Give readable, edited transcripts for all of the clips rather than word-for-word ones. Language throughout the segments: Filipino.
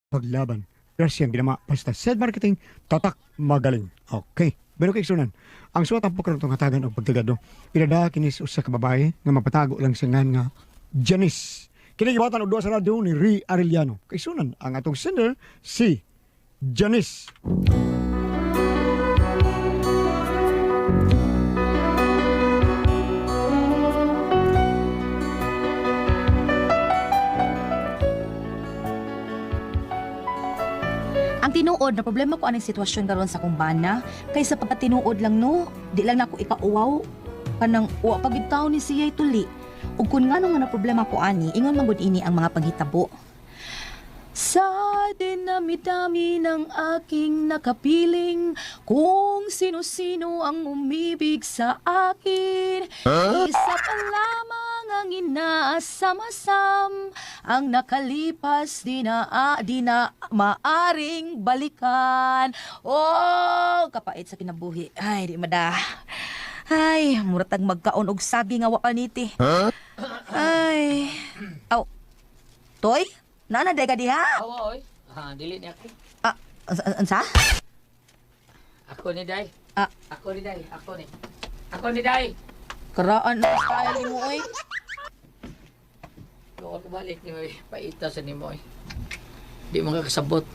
paglaban. Gracias, ginama. Basta said marketing, tatak magaling. Okay. Pero kay sunan, ang suwat ang pagkarong hatagan o pagtigado, pinada kinis usa ka babae nga mapatago lang siya nga Janice. Kinigibatan og duha sa radyo ni Ri Arellano. Kay sunan, ang atong sender, si Janice. Ang tinuod na problema ko aning sitwasyon karon sa kumbana kaysa pagkatinuod lang no, di lang nako ikauwaw kanang wa pagitaw ni siya'y tuli. Ug kun ngano nga na problema ko ani, ingon man gud ini ang mga paghitabo. Sa dinami-dami ng aking nakapiling, kung sino-sino ang umibig sa akin, isa pa lamang ang inaasam-asam, ang nakalipas di na maaring balikan. Oh, kapait sa kinabuhi. Ay, di mada. Ay, muratag magkaon og sagi nga wa paniti. Ay. Aw. Toy? Nana day ka diha? Oo, oy. Dili ni ako. Ah, ansa? Ako ni Day. Ah. Ako ni Day. Ako ni Day. Karaan na style mo oy. Luwa ko balik ni Moy. Paita sa ni Moy. Di mo kakasabot.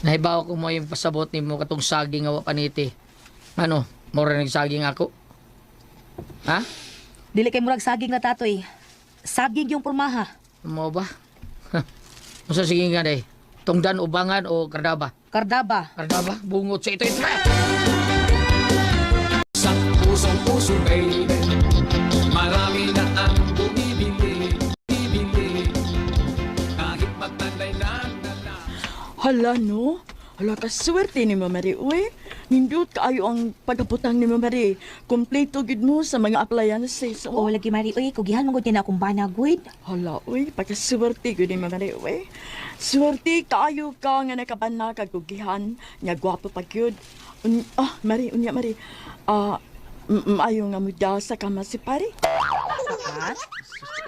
Nahibaw ko mo yung pasabot ni mo katong saging nga wa paniti. Ano? Mura nagsaging ako? Ha? Dili kay murag saging na tatoy. Saging yung pormaha. Mo ba? Masa sige nga Day? Tungdan, ubangan o kardaba? Kardaba. Kardaba? Bungot sa ito. Sa pusong-puso, baby, marami na ang bumibili, kahit magtanday na. Hala no? Hala kaswerte ni Mama Marie, uy. Nindot kaayo ang pagkaputang ni Mama Marie. Kompleto gid mo sa mga appliances. Oo, lagi mari uy, kugihan mo gud na akong bana gud. Hala, uy, pagkaswerte gid ni Mama Marie, uy. Swerte kaayo ka nga nakabana kag kugihan, nga gwapo pa gyud. Marie, unya Marie. Maayo nga muda sa kama si pare. Sakat?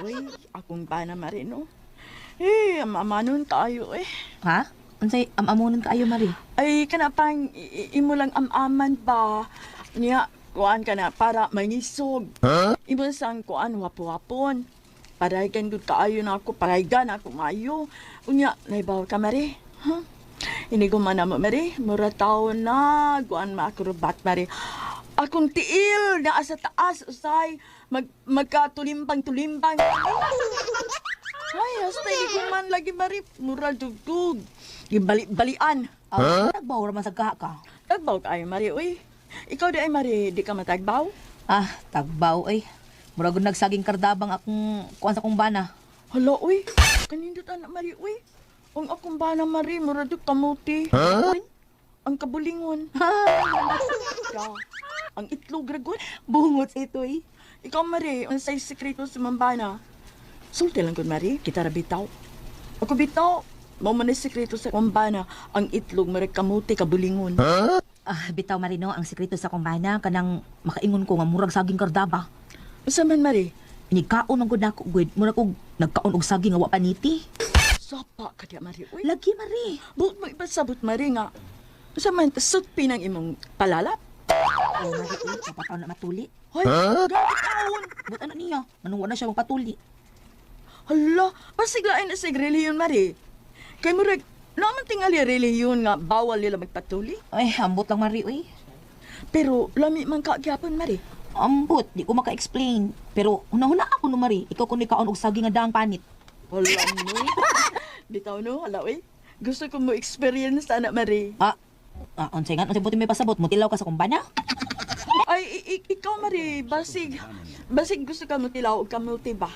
Uy, akong bana Marie, no? Amanon kaayo, eh. Ha? Unsay amamonon kaayo mari? Ay, kanapang imo lang amaman ba? Niya, kuan ka na, para mangisog. Imo sang kuan, wapo-wapon. Paraygan gud kaayo na ako, paraygan ako maayo. Unya, naibaw ka, Mari? Huh? Ini ko man mo, Mari. Mura taon na, kuan maakrobat, Mari. Akong tiil na asa taas, usay. Magkatulimbang-tulimbang. Ay, hasta hindi ko man lagi, Mari. Mura dugdug. Bali-balian. Nagbaw raman sa ka. Tagbaw ka ay, Mari, uy. Ikaw di ay, Mari, di ka matagbaw? Ah, tagbaw ay. Murag gud nagsaging kardabang akong kuan sa kong bana. Hala, uy. Kanindot anak, Mari, uy. Ang akong bana, Mari, muradok kamuti. Uy, ang kabulingon. Ya, ang itlog, ragon. Bungot sa ito eh. Ikaw, Mari, ang say sekreto sa mambana. Sulti lang ko, Mari, kita bitaw. Ako bitaw. Mao man ay sekreto sa kumbana, ang itlog marag kamuti kabulingon. Ah, bitaw marino ang sekreto sa kong bana kanang makaingon ko nga murag saging kardaba. Usa man, Mari? Inikaon ang gud ako gud, murag og nagkaon og saging nga wa paniti. Sapa ka diya, Mari, uy. Lagi mari. Buot mo ipasabot, Mari, nga. Usa man, tasot pinang imong palalap. Oh, mari uy, kapataw na matuli. Hoy, gawit taon. But ano niya? Manungwa na siya magpatuli. Hala, pasiglain na sig reliyon, Mari. Kay murag, naman tingali reliyon nga bawal nila magpatuli. Ay, ambot lang mari uy. Pero lami man kagyapon, Mari. Ambot, di ko maka-explain. Pero una-una ako no mari, ikaw kung ikaon og saging nga daang panit. Hala, no. Bitaw, no? Hala, uy. Gusto ko mo experience anak, Mari. Unsay nga, unsay buti may pasabot mo, tilaw ka sa kumbana? Ay, ikaw, Mari, basig gusto ka mo tilaw o kamuti ba?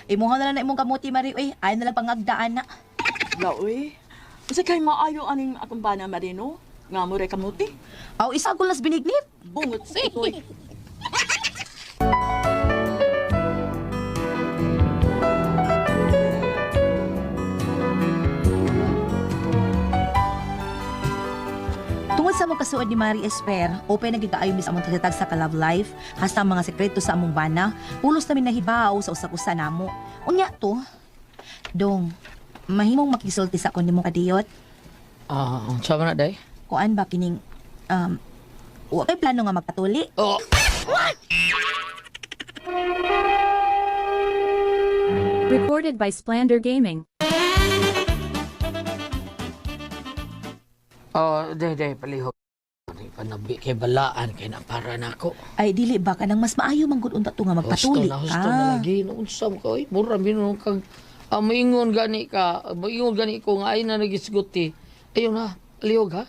Imuha na lang na imong kamuti mari uy, ay na lang pangagdaan na. Laoy. Kasi kay maayo aning akong bana, Mari, no? Nga mo rin kamuti. Aw, isa ko las binignit. Bungot sa ito'y. Tungod sa mong kasuod ni Mari Esper, open na gigaayon mis among tagatag sa ka-love life, hasta ang mga sekreto sa among bana, pulos namin nahibaw sa usak-usa namo. Unya to, Dong, mahimong makisulti sa kundi mo kadiyot. Sama na, day? Kuan ba kining, wa kay plano nga magpatuli? Oh! Recorded by Splander Gaming. Day, palihog. Panabi kay balaan, kay napara na ako. Ay, dili ba ka nang mas maayo manggod unta to nga magpatuli Husto ka? na lagi. Naunsam ka, oy. Mura, binunong kang... maingon gani ka. Maingon gani ko nga ay na nagisguti. Ayun na, palihog ha.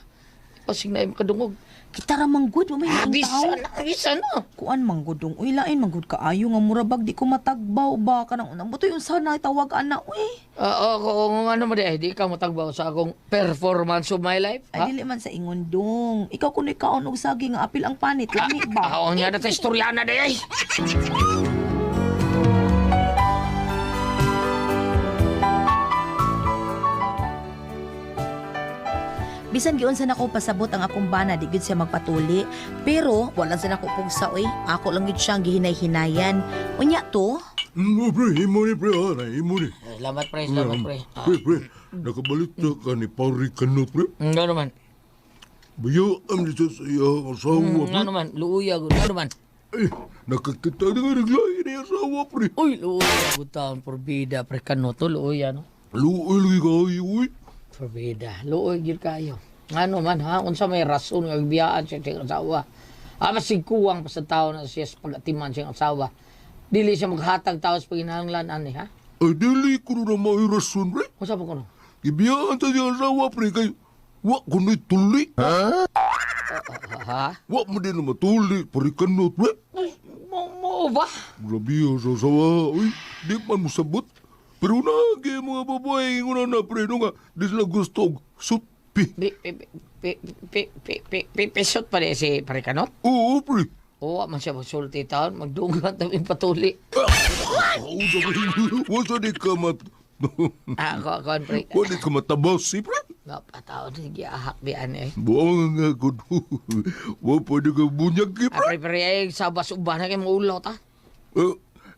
Pasig na yung kadungog. Kita ra manggod, mo may Bisa na. Kuan manggudong, uy lain manggod ka ayo nga murabag di ko matagbaw ba ka nang unang buto yung sana tawag ana uy. Kung ano mo di ka matagbaw sa akong performance of my life. Ay dili man sa ingon dong. Ikaw kuno kaon og sagi nga apil ang panit lami ba? Oo nga na sa istorya na day. Bisan giun sa nako pasabot ang akong bana di gid siya magpatuli. Pero wala sa nako pugsa uy. Ako lang gid siyang gihinay-hinayan. Unya to? Pre, imo ni pre, imo ni. Salamat pre. Pre, nakabalik na ka ni Pari Kanot, pre. Nga naman. Bayo, am sa iya asawa, Nga pre. naman. Luuya ko. Nga naman. Eh, nakakita na nga naglahi ni asawa, pre. Uy, luuya ko taon. Porbida pre kanoto. Luuya no. Luoy lagi kayo, uy. Porbida. Luuya gil kayo. Ano man ha? Unsa may rason nga biyaan siya siyang asawa. Masig kuwang pa sa tao na siya sa pag-atiman siyang asawa. Dili siya maghatag tao sa paginahanglan ani ha? Ay, dili ko na may rason, pre. Unsa pa ko no? Ibiyaan sa siyang asawa, pre, kay wa ko na'y tuli. Ha? Wa mo din na matuli, Pari Kanot, pre. Mo ba? Grabe ang sa asawa, uy. Di man mo sabot. Pero nagi mga babae, nga na, pre, no nga, di sila gusto og sutpi. Pisot pa rin si Parikanot? Oo, pre. Oo, man siya magsulti taon. Magdungan namin patuli. Wasa di ka Kuan pre. Wasa ka matabas, si pre. Napataon, sige, ahak biyan eh. Buang nga, good. Wa pwede ka bunyag, ki, pre. Pre, ay sabas uban na kayo maulaw ta.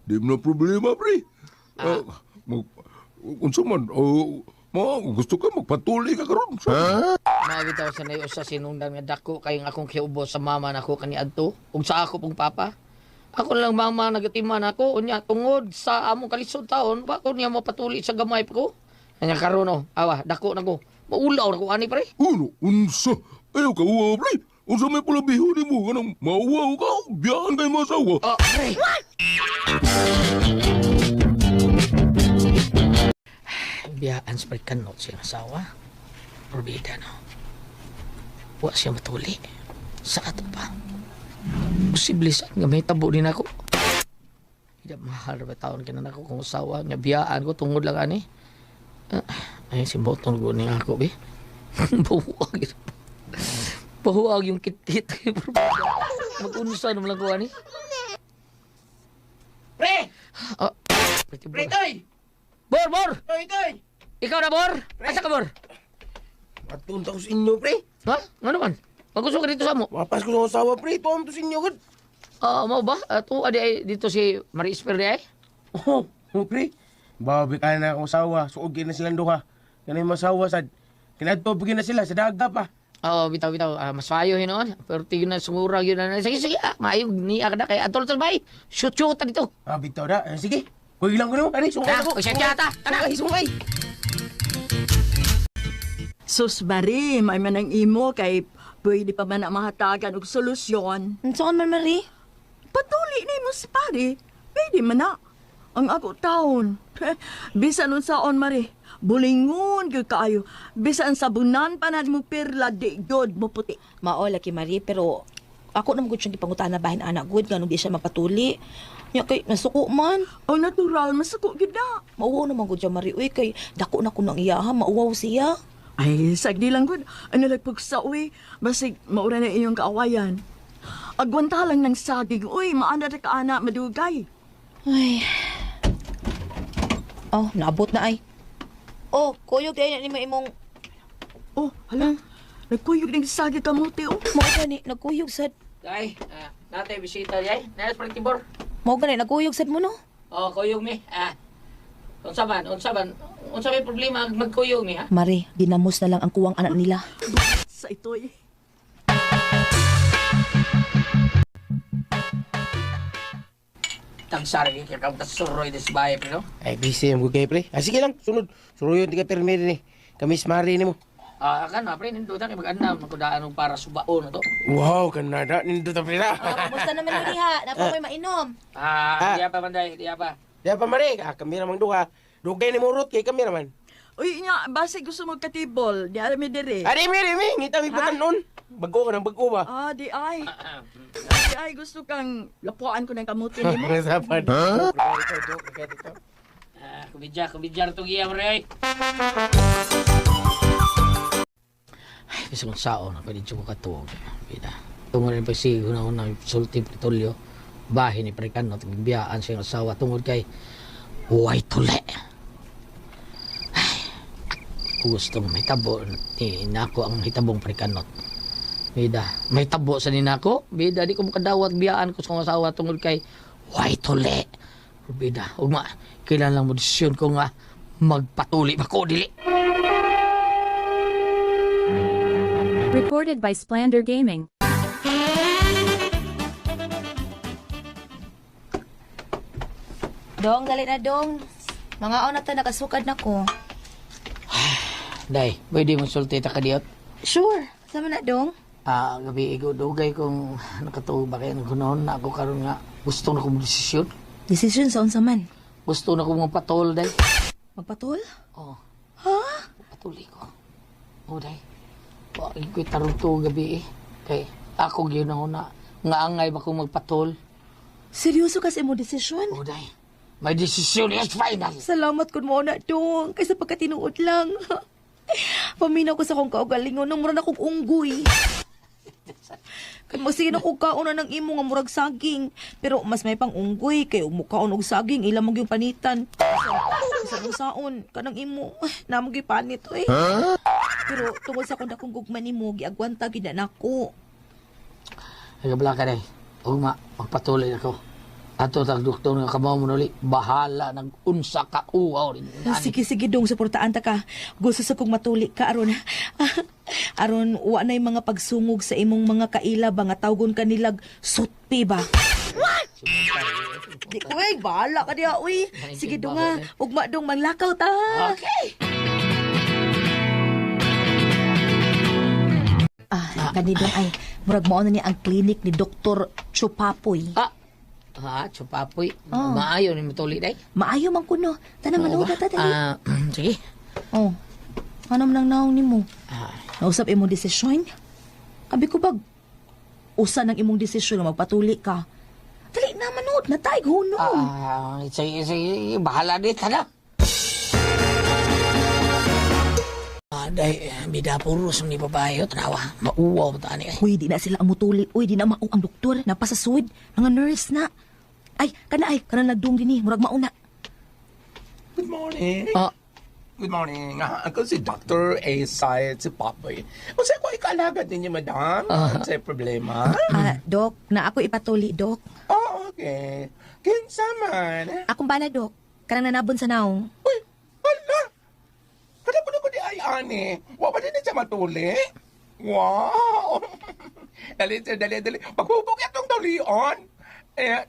Di mo na problema, pre. Unsa man, gusto ka magpatuli ka karon. Mabitaw sa nayo sa sinungdan nga dako kayong akong kiubo sa mama nako kani adto ug sa ako pong papa. Ako lang mama nagatiman ako unya tungod sa among kalisod taon wa ko niya mapatuli sa gamay pa ko. Anya karon no, awa dako nako. Maulaw nako ani pre. Uno, unsa? Ayaw ka uwa, pre. Unsa may pulabiho ni mo, kanang mauwaw ka, biyaan kay masawa. Pre. Biyaan sa Parikanot siyang asawa. Probida no. Wa siya matuli. Sa ato pa. Posible sa nga may tabo din ako. Hindi mahal ba taon ka na ako kung asawa. Nga biyaan ko tungod lang ani. Ay, simbotong ko niya ako, be. Bahuag. Bahuag yung kit-kit. Mag-unsa naman lang ko, ani. Pre! Pre, Toy! Bor! Toy! Ikaw na, Bor? Asa ka, Bor? Matunta ko sa inyo, pre. Ha? Ano man? Magusto ka dito sa mo? Mapas ko sa asawa, pre. Tuwam to sa inyo, good. Mau ba? Ito, adi dito si Marie Esper di ay? Pre. Babi ka na akong asawa. Suugin na silang duha. Yan yung masawa sa... Kinatubigin na sila sa daga pa. Bitaw. Mas mayo hinoon. Pero tigil na sumura yun na. Sige. Mayong niya ka na kay Atol Talbay. Shoot dito. Bitaw na. Sige. Kuy lang ko naman. Ani, sungay ako. Kusya tiyata. Sungay. Sus Marie, may manang imo kay pwede pa man na mahatagan og solusyon. Saan man Marie? Patuli ni mo si pare. Pwede man na. Ang ako taon. Bisan nun saon, Marie. Bulingon gyud kaayo. Bisan sa bunan pa na mo perla di gyud mo puti. Mao laki Marie pero ako naman gud siyang gipangutan na bahin anak gud ganun di siya mapatuli. Nya kay nasuko man. Ang natural masuko gyud na. Mauwaw naman gud siya Marie. Uy kay dako na ko nang iyaha mauwaw siya. Ay, sagdi lang gud. Ano lagpag sa uwi. Basig maura na iyong kaawayan. Agwanta lang ng saging. Uy, maana na ka anak madugay. Ay. Oh, naabot na ay. Oh, kuyog tayo na ni imong Oh, hala. Nagkuyog ng saging kamuti, oh. mao gani nagkuyog sad. Ay, natay bisita di ay. Nais parang tibor. Mao gani nagkuyog sad mo no. Kuyog mi. Unsa man. unsa may problema magkuyog ni ha? Mare, dinamos na lang ang kuwang anak nila. Sa ito'y. Tagsari ka kang kasuroy des bahay pero. Ay, busy yung gugay, pre. Ah, sige lang, sunod. Suruyo, di ka permit ni. Kamis mari ni mo. Kan na pre nindo ta kay mag-andam magkudaan og para subaon na to. Wow, kanada. Nindo ta, pre na. Kumusta naman mo diha? Napa may mainom? Diya pa manday, diya pa. Di pa, mari. Kami naman duha. Dugay ni mo rot kay kami naman. Uy, nga, base gusto mo katibol. Di alam mi dire. Ari, mi. Ngita mi pa kanon. Bago ka ng bago ba? Ah, di ay. Di ay, gusto kang lapuan ko ng kamuti ni mo. Ang sapad. Kubidjar to giya pre ay. Ay, bisa kong saon na pwede ko katuog. Bida. Tungod rin pagsigo na unang sulti Pretolyo. Bahin ni Prekanot, biyaan siyang asawa tungod kay Huway Tule. Ay, gusto may tabo ni nako ang hitabong Prekanot. Bida, may tabo sa ninako. Bida, di ko makadawat biyaan ko sa kong asawa tungod kay Huway Tule. Bida, ugma, kailan lang mo desisyon ko nga magpatuli ba ko dili. Recorded by Splander Gaming. Dong, dali na dong. Mga na ta nakasukad na ko. Day, pwede mo sulti ta kadiyot. Sure. Sama na dong. Gabi igo dugay kung nakatuo ba kayo nagkunaon na ako karon nga gusto na kong desisyon. Decision sa unsa man? Gusto na kong magpatol, day. Magpatul? Oo, Ha? patuli ko. Oo, day. Wagin ko'y tarong to gabi eh. Kay ako yun ako na nga angay ba kong magpatol. Seryoso kasi mo desisyon? Oo, day. May desisyon is final. Salamat kun mo na dong. Kaysa pagkatinuod lang. Paminaw ko sa kong kaugalingon nang mura na kong unggoy. Kaya masigin ako kauna ng imo nga murag saging. Pero mas may pang unggoy kay umukaon og saging ilamog yung panitan. Sa saon kanang imo namog yung panit oy. Pero tungod sa kung dakong gugman nimo giagwanta gid na nako. Ay, kabla ka, day. Oo, magpatuloy ako. Ato tag doktor nga kamaw mo nuli, bahala nag-unsa ka uwaw rin. Sige dong suportaan ta ka. Gusto sa kong matuli ka aron. Aron wa nay mga pagsungog sa imong mga kaila ba nga tawgon kanilag sutpi ba. Di ko bahala ka diha uy. Sige dong nga, ugma dong manglakaw ta. Okay. Kanidong ay murag mao na ni ang klinik ni Dr. Chupapoy. Chupapoy. Oh. Maayo ni matuli, day. Maayo man kuno. Tanang manood na ta dali. Sige. Oh. Anam nang naong nimo? Ah, Nausap imong desisyon? Abi ko bag usa ng imong desisyon nga magpatuli ka. Dali na manood na tay hunong. sige, bahala din, tada. Day, bida puros ni babae, tanawa. Mauwaw ba tani eh. Uy, di na sila ang mutuli. Uy, di na mao ang doktor. Napasasuid. Nga nurse na. Ay, kana nagdung din murag mauna. Good morning. Ah, Good morning. Ako si Dr. A. Syed si Papoy. O sa'yo ko ikalagad ninyo, madam? Ano sa'yo problema? Dok, na ako ipatuli, Dok. Oh, okay. Kinsa man? Akong bala, Dok. Kanang nanabon sa naong. Uy, hala! Kada po na ko di ay ani. Wa ba din siya matuli? Wow! Dali, sir, dali. Paghubog itong tulion.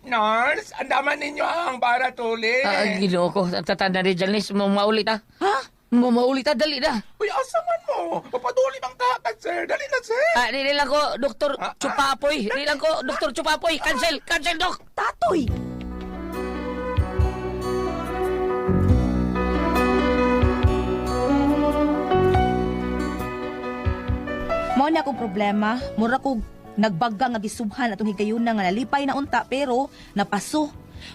Nurse, andaman ninyo ang para tuli. ginoo ko. Tatanda ni Janice, maulit ha. Ha? Maulit ha, dali na. Uy, asaman mo? Papaduli bang kakad, sir? Dali na, sir. Dili lang ko, Dr. Chupapoy. Dili lang ko, Dr. Chupapoy. Cancel, Dok. Tatoy! Mao na akong problema. Mura ko nagbaga nga gisubhan atong higayuna nga nalipay na unta pero napaso.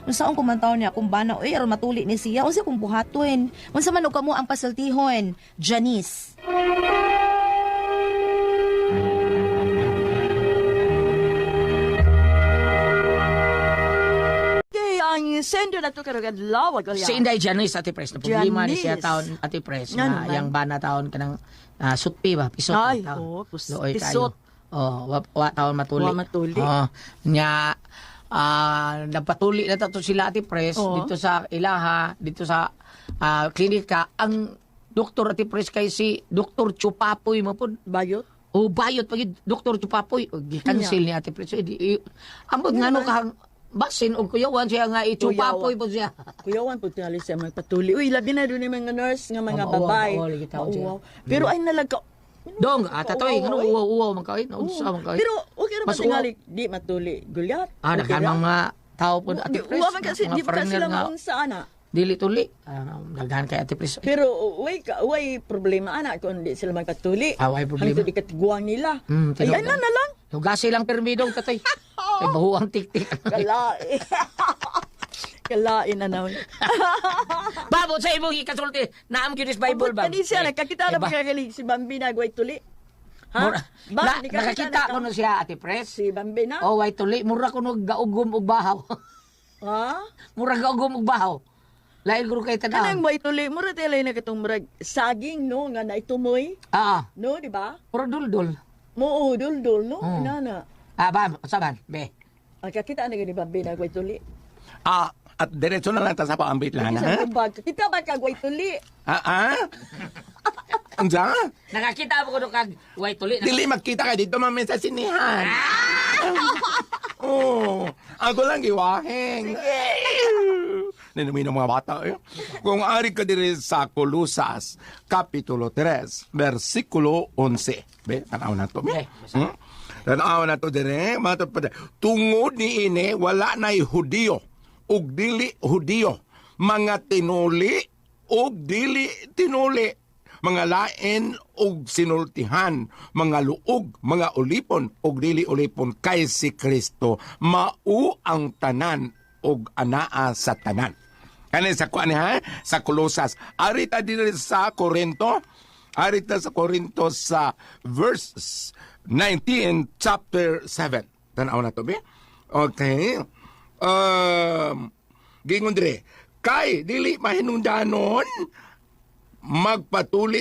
Unsaon kumantaw niya akong bana oy aron matuli ni siya unsa kong buhaton. Unsa man og kamo ang pasultihon? Janice. Ang sendo na to karagad lawag. Si Inday Janice, Ate Pres. Na problema ni siya Janice. taon, Ate Pres. Nga Na naman. yung bana taon ka ng sutpi ba? Pisot. Ay, na taon. oo, Looy pisot. kayo. Wa taon matuli. Wa matuli. Nya, nagpatuli na to sila, Ate Pres, Oo. dito sa Ilaha, dito sa klinika, ang doktor Ate Pres kay si Dr. Chupapoy mo po. Bayot? O bayot pag Dr. Chupapoy. O gi-cancel ni Ate Pres. Ambot nga no kahang basin o kuyawan siya nga Chupapoy po siya. Kuyawan po tingali siya magpatuli. Uy, labi na doon yung mga nurse nga mga Mauwaw, babay. mauwaw, lagi tao siya. Mauwaw. Pero ay nalaga. Dong, tatoy, ano uwaw-uwaw man kay? Naunsa man kay? Pero okay naman Mas tingali. Di matuli. Gulyat. Dakan mga tao po Ate Pres. Uwa man kasi, mga di pa foreigner sila nga maunsa, ana. dili tuli. Daghan kay Ate Pres. Pero way problema, ana, kung di sila magpatuli. Way problema. Hangtod ikatiguang nila. Ay, tinuod na lang. Hugasi lang permidong tatoy. Kay bahuang tik-tik. Kalain. Kalain na naman. Babot sa imong ikasulti. Naam gyud is Bible ba? Kani siya, nakakita na ba kagaling si Bambina Guay Tuli? Ha? Ba, di ka Nakakita ko no siya Ate Pres. Si Bambina? Oh, way tuli. Mura ko no gaugom og bahaw. Ha? Mura gaugom og bahaw. Lain ko kay tanaw. Kanang Guay Tuli, mura tayo na katong murag saging, no? Nga naitumoy. No, di ba? Puro duldul. Moo, dul-dul, no? Nana. Ba, saban, be. Kakita na gani Bambina Guay Tuli. At diretso na lang ta sa paambit lang, ha? Kita ba ka Guay Tuli? Andiyan? Nakakita mo ko no kag way tuli. Dili magkita ka dito mamin sa sinihan. Ako lang giwaheng. Ninumin ng mga bata eh. Kung ari ka diri sa Colosas, Kapitulo 3, versikulo 11. Be, tanaw na to. Tanaw na to dire. Tungod ni ini, wala na'y Hudiyo, ug dili Hudiyo, mga tinuli, ug dili tinuli, mga lain og sinultihan, mga luog, mga ulipon og dili ulipon kay si Kristo mao ang tanan og anaa sa tanan. Kani sa kuan ha sa Colosas, arita diri sa Corinto, arita sa Corinto sa verse 19 chapter 7. Tanaw na to be. Okay. Gingon dire, kay dili mahinungdanon magpatuli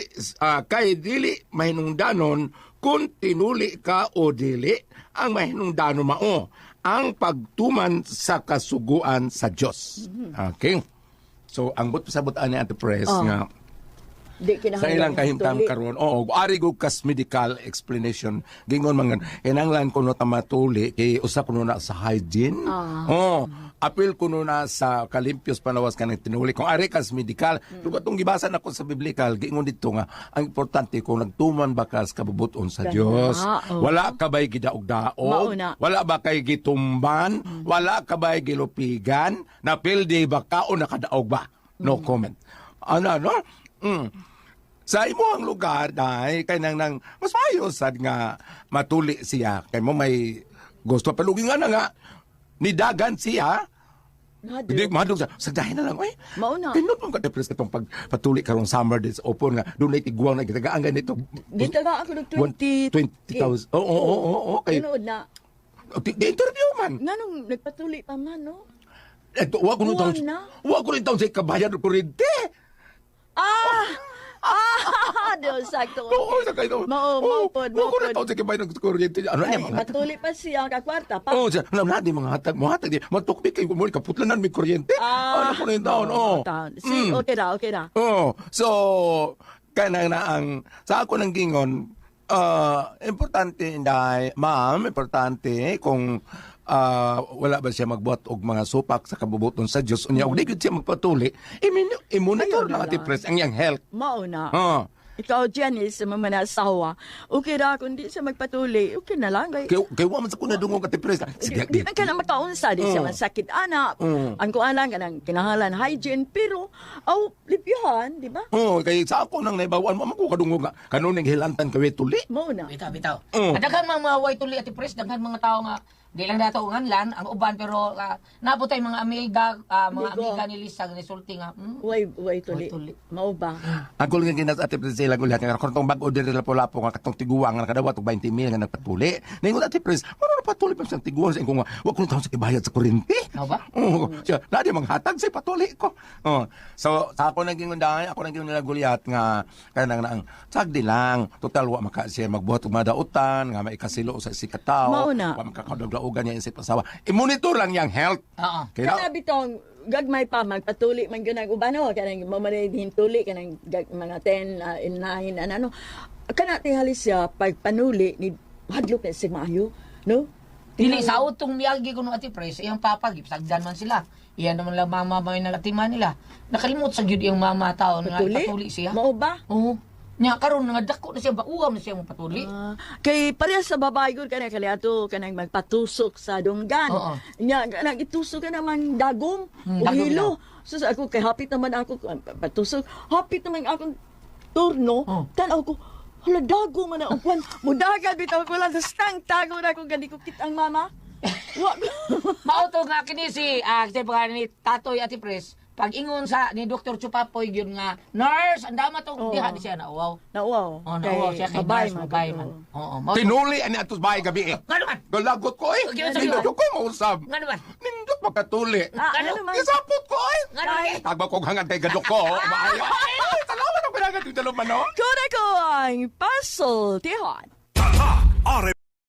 kay dili mahinungdanon kung tinuli ka o dili, ang mahinungdanon mao ang pagtuman sa kasuguan sa Dios. Okay? So ang sabot ani Ate Pres nga Di kinahanglan sa ilang kahimtang tuli. karon, ari go kas medical explanation gingon mangan kinahanglan kuno ta matuli kay usa kuno na sa hygiene. Apil kuno na sa kalimpios panawas kanang tinuli kung ari kas medical. Pero atong gibasa nako sa biblical gingon dito nga ang importante kung nagtuman ba ka sa kabubuton sa Dios. Wala ka ba'y gidaog-daog, wala ba kay gitumban, wala ka ba'y gilupigan, napildi ba ka o nakadaog ba? No comment. Ano? Sa imo ang lugar dahil kay nang mas mayo sad nga matuli siya kay mo may gusto palugi nga na nga nidagan siya. Hindi madug sa dahin na lang oy. Mauna. Pinot mo ka depress katong pagpatuli karong summer days open nga dunay tigwang na gitagaan ganito. Gitaga ako ng 20,000. Oo. Kay Tinood na. interview man. Nganong nagpatuli pa man, no? Eto wa ko Buwan taon. na? Wa ko taon sa kabayan ng kuryente. Dios, sakto. Oo, sa kayo. Maupod. Wa ko taon sa kabayan ng kuryente. Ano Ay, niya mga patuli pa siya kakwarta pa. Oo, siya. Alam natin mga hatag. Mga hatag. Matukbi kayo mo. Kaputlanan may kuryente. Ano ko na yung taon? Okay na. So, kanang na ang sa ako ng gingon, importante inday, ma'am, importante kung wala ba siya magbuhat og mga supak sa kabubuton sa Dios unya og di gid siya magpatuli i-monitor lang Ate Pres ang iyang health. Mauna. Ikaw, Janice, sa mga asawa, okay ra, kung di siya magpatuli, okay na lang. Kay wa man sa kuna dungog Ate Pres. Di man ka na makaunsa, di siya masakit anak. Ang kualang ka ng kinahanglan hygiene, pero, lipihan, di ba? Kay sa ako nang naibawan mo ko kadungog nga kanon ning hilantan kawe tuli. Mauna. Bitaw. Daghan mga way tuli Ate Pres, daghan mga tao nga di lang dato nganlan ang uban pero nabutay mga amiga ni Lisa ni sulti nga. Way tuli. Mao ba? Ako lang ginas Ate Pres sila gulat nga kartong bag order nila po lapo nga katong tiguang nga kadawat og 20,000 nga nagpatuli. Ningon Ate Pres, ano patuloy pa siyang tiguan sa inyo nga, wag ko na taon sa ibayad sa kuryente. Ano ba? Oo, siya, na di manghatag sa patuloy ko. Oh. So, sa ako naging undahan, ako naging nila gulyat nga, kaya nang sagdi lang, total wa maka siya magbuhat og madautan, nga maikasilo sa sikataw, Mauna. wa makakadaglaogan niya isip pasawa. I-monitor lang niyang health. Oo. Kaya, Kana bitong gagmay pa magpatuli man gyud ang ubano kanang mamanayhin tuli kanang mga 10 in 9 ano kana tingali siya pagpanuli ni hadlok na si maayo no Dili sa utong niyagi ko no ati pres, iyang papa gipsagdan man sila. Iyan naman lang mama may nagatiman nila. Nakalimot sa gyud iyang mama taon nga patuli patuli siya. mao ba Oo. Nya karon nga dako na siya bauwam na siya mo patuli. kay parehas sa babae gud kana kaliato kanang magpatusok sa dunggan Oo. nya kanang itusok ka naman dagom o dagom hilo so sa ako kay hapit naman ako patusok hapit naman akong turno Oh. tanaw ko hala dago man ang kwan mudagan bitaw ko lang sa stang tago na kung gani ko kit ang mama wa Mauto nga kini si ni Tatoy ati pres. Pag ingon sa ni Dr. Chupapoy gyud nga nurse andama to Oo. diha di siya na uwaw. nauwaw Oh, nauwaw siya kay nurse mabay man. Oo, mao. tinuli ani atos bahay gabi eh. Ngano man? Galagot ko eh. Okay, sige. Nindot ko mausap. Ngano man? Nindot magkatuli. ano man Isapot ko eh. Ngano man? Tagba ko hangad kay gadok ko. Maayo. Ay, salamat ang pinagad yung dalawang manok. Kuna ko ang puzzle tihon Tatak!